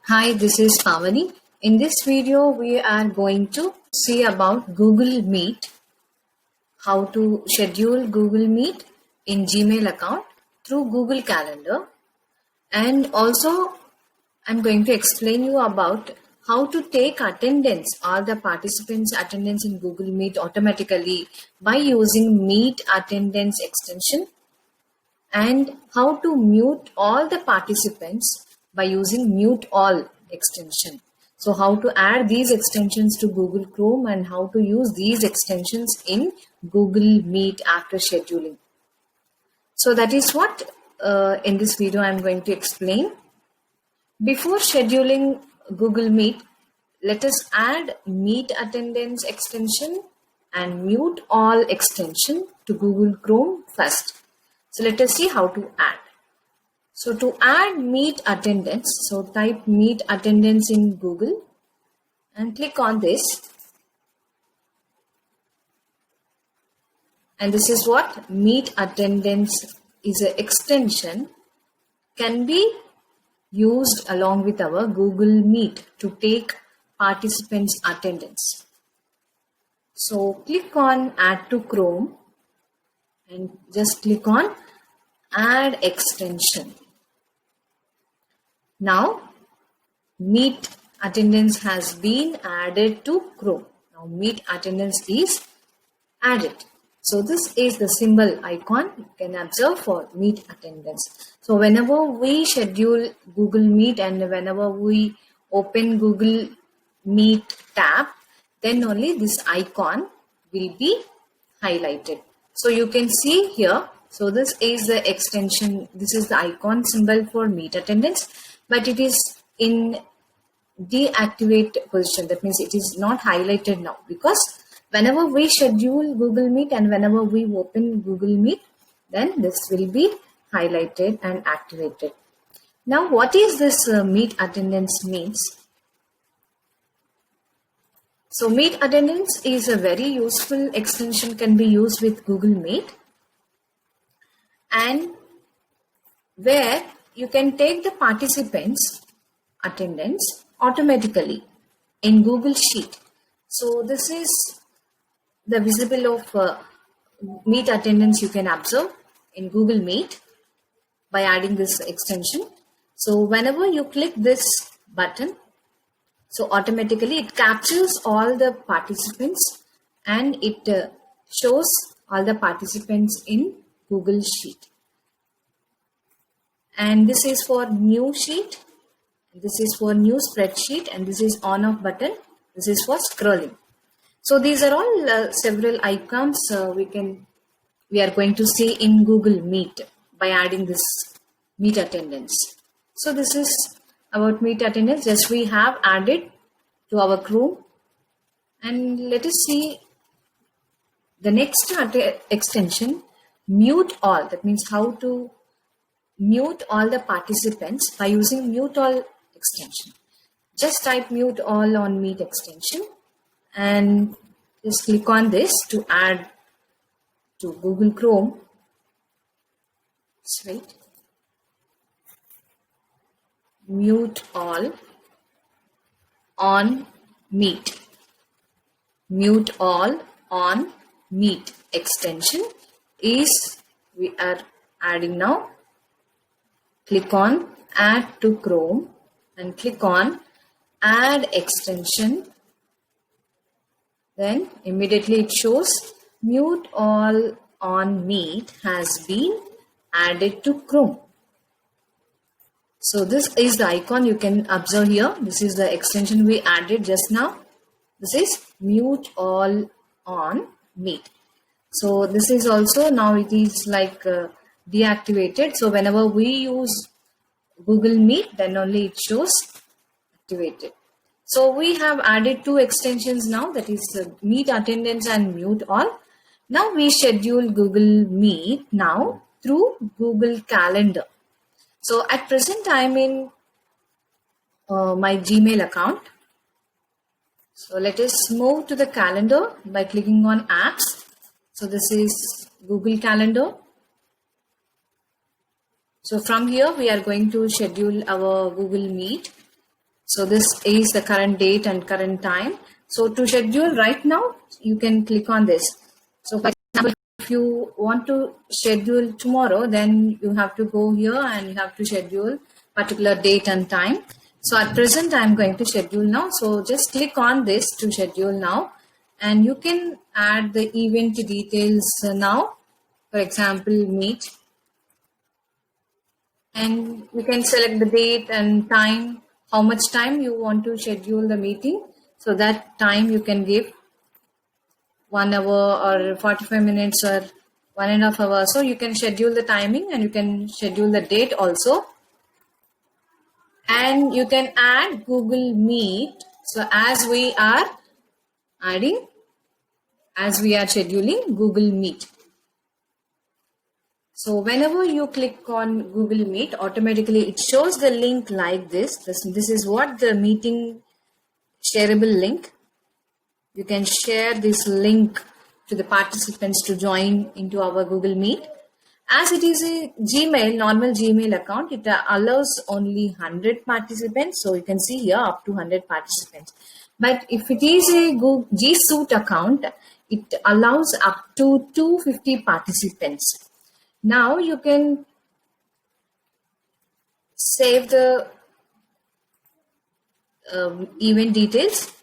Hi, this is Pavani. In this video, we are going to see about Google Meet, how to schedule Google Meet in Gmail account through Google Calendar. And also, I'm going to explain you about how to take attendance, all the participants' attendance in Google Meet automatically by using Meet Attendance extension, and how to mute all the participants by using mute all extension. So how to add these extensions to Google Chrome and how to use these extensions in Google Meet after scheduling. So that is what in this video I'm going to explain. Before scheduling Google Meet, let us add Meet Attendance extension and mute all extension to Google Chrome first. So let us see how to add. So to add Meet Attendance, so type Meet Attendance in Google and click on this. And this is what Meet Attendance is, an extension can be used along with our Google Meet to take participants' attendance. So click on Add to Chrome and just click on Add Extension. Now Meet Attendance has been added to Chrome. Now Meet Attendance is added. So this is the symbol icon you can observe for Meet Attendance. So whenever we schedule Google Meet and whenever we open Google Meet tab, then only this icon will be highlighted. So you can see here, so this is the extension, this is the icon symbol for Meet Attendance, but it is in deactivate position. That means it is not highlighted now, because whenever we schedule Google Meet and whenever we open Google Meet, then this will be highlighted and activated. Now what is this Meet Attendance means? So Meet Attendance is a very useful extension, can be used with Google Meet, and where you can take the participants' attendance automatically in Google Sheet. So this is the visible of Meet Attendance you can observe in Google Meet by adding this extension. So whenever you click this button, so automatically it captures all the participants and it shows all the participants in Google Sheet. And this is for new sheet, this is for new spreadsheet, and this is on off button, this is for scrolling. So these are all several icons we are going to see in Google Meet by adding this Meet Attendance. So this is about Meet Attendance. Just we have added to our Chrome, and let us see the next extension, Mute All. That means how to mute all the participants by using Mute All extension. Just type Mute All on Meet extension and just click on this to add to Google Chrome. Just wait. Mute All on Meet. Mute All on Meet extension is we are adding now. Click on Add to Chrome and click on Add Extension. Then immediately it shows Mute All on Meet has been added to Chrome. So this is the icon you can observe here. This is the extension we added just now. This is Mute All on Meet. So this is also now it is like deactivated. So whenever we use Google Meet, then only it shows activated. So we have added two extensions now, that is Meet Attendance and Mute All. Now we schedule Google Meet now through Google Calendar. So at present I am in my Gmail account. So let us move to the calendar by clicking on apps. So this is Google Calendar. So from here we are going to schedule our Google Meet. So this is the current date and current time. So to schedule right now, you can click on this. So for example, if you want to schedule tomorrow, then you have to go here and you have to schedule particular date and time. So at present, I'm going to schedule now. So just click on this to schedule now, and you can add the event details now. For example, meet, and you can select the date and time, how much time you want to schedule the meeting. So that time you can give 1 hour or 45 minutes or 1.5 hours. So you can schedule the timing and you can schedule the date also. And you can add Google Meet. So as we are scheduling Google Meet. So whenever you click on Google Meet, automatically it shows the link like this. This is what the meeting shareable link. You can share this link to the participants to join into our Google Meet. As it is a normal Gmail account, it allows only 100 participants. So you can see here up to 100 participants. But if it is a G Suite account, it allows up to 250 participants. Now you can save the event details.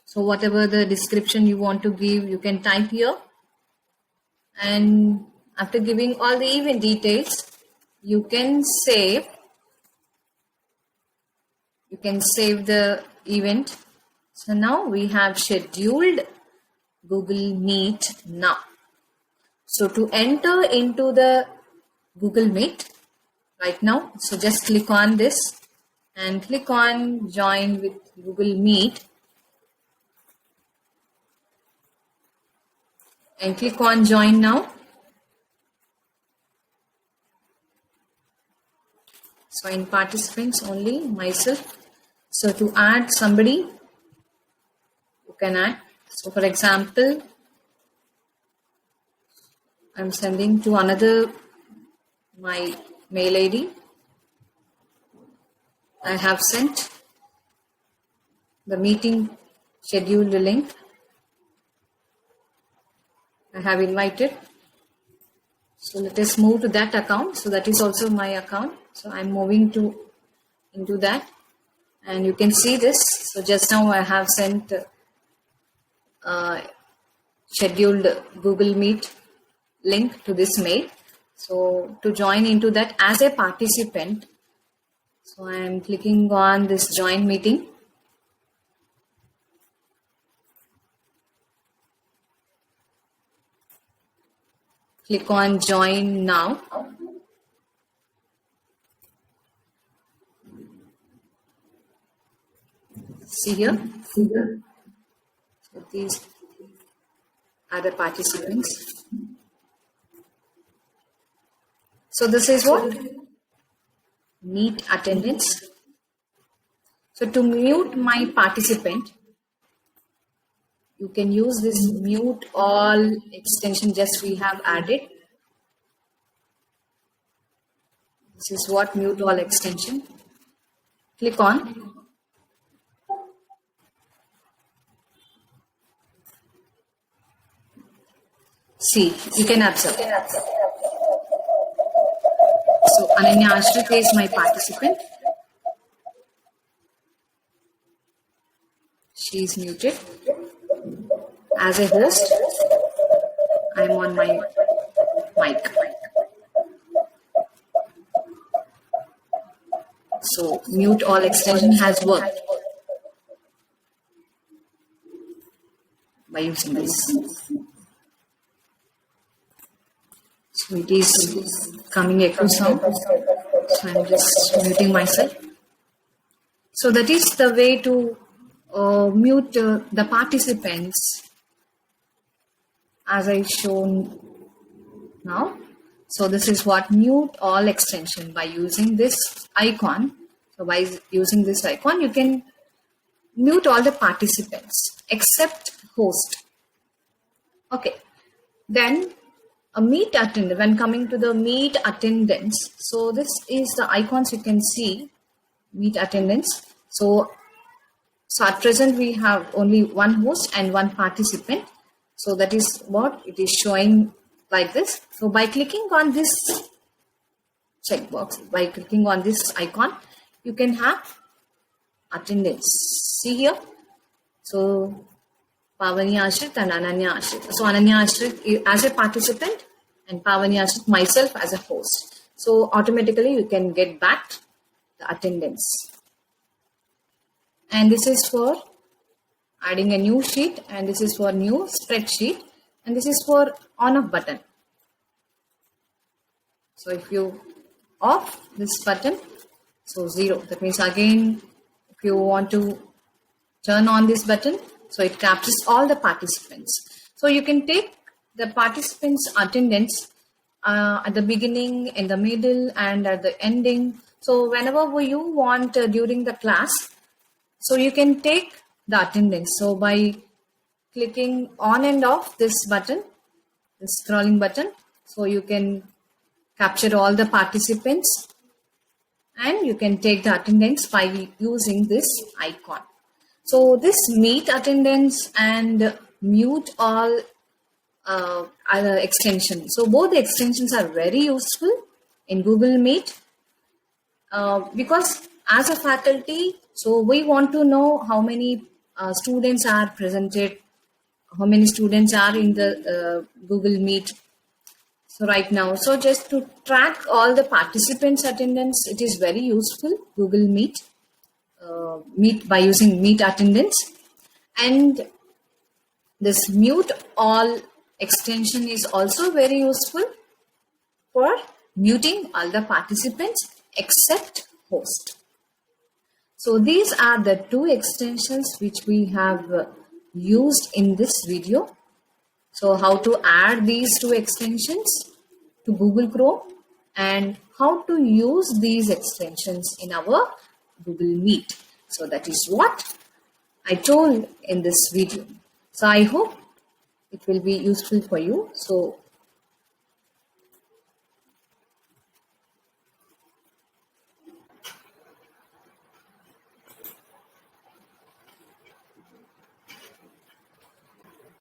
So whatever the description you want to give, you can type here. And after giving all the event details, you can save the event. So now we have scheduled Google Meet now. So to enter into the Google Meet right now, so just click on this and click on join with Google Meet and click on join now. So in participants only myself. So to add somebody, you can add. So for example, I'm sending to another my mail ID. I have sent the meeting scheduled link. I have invited. So let us move to that account. So that is also my account. So I'm moving into that, and you can see this. So just now I have sent scheduled Google Meet link to this mail. So to join into that as a participant, so I am clicking on this join meeting. Click on join now. See here. So these are the participants. So this is what? Meet attendance. So to mute my participant, you can use this mute all extension just we have added. This is what mute all extension. Click on. See, you can observe. So Ananya Ashrik is my participant. She is muted. As a host, I am on my mic. So mute all extension has worked by using this. So it is coming echo sound. So I'm just muting myself. So that is the way to mute the participants as I shown now. So this is what mute all extension by using this icon. So by using this icon, you can mute all the participants except host. Okay. Then a meet attendant, when coming to the meet attendance. So this is the icons you can see. Meet attendance. So at present we have only one host and one participant. So that is what it is showing like this. So by clicking on this checkbox, by clicking on this icon, you can have attendance. See here. So Pavani Ashrit and Ananya Ashrit. So Ananya Ashrit as a participant and Pavani Ashrit myself as a host. So automatically you can get back the attendance. And this is for adding a new sheet, and this is for new spreadsheet, and this is for on off button. So if you off this button, so 0. That means again, if you want to turn on this button, so it captures all the participants. So you can take the participants' attendance at the beginning, in the middle, and at the ending. So whenever you want during the class, so you can take the attendance. So by clicking on and off this button, this scrolling button, so you can capture all the participants and you can take the attendance by using this icon. So this meet attendance and mute all other extensions. So both the extensions are very useful in Google Meet because as a faculty, so we want to know how many students are presented, how many students are in the Google Meet. So right now, so just to track all the participants' attendance, it is very useful, Google Meet, Meet by using Meet attendance. And this mute all extension is also very useful for muting all the participants except host. So these are the two extensions which we have used in this video. So how to add these two extensions to Google Chrome and how to use these extensions in our Google Meet. So that is what I told in this video. So I hope it will be useful for you. So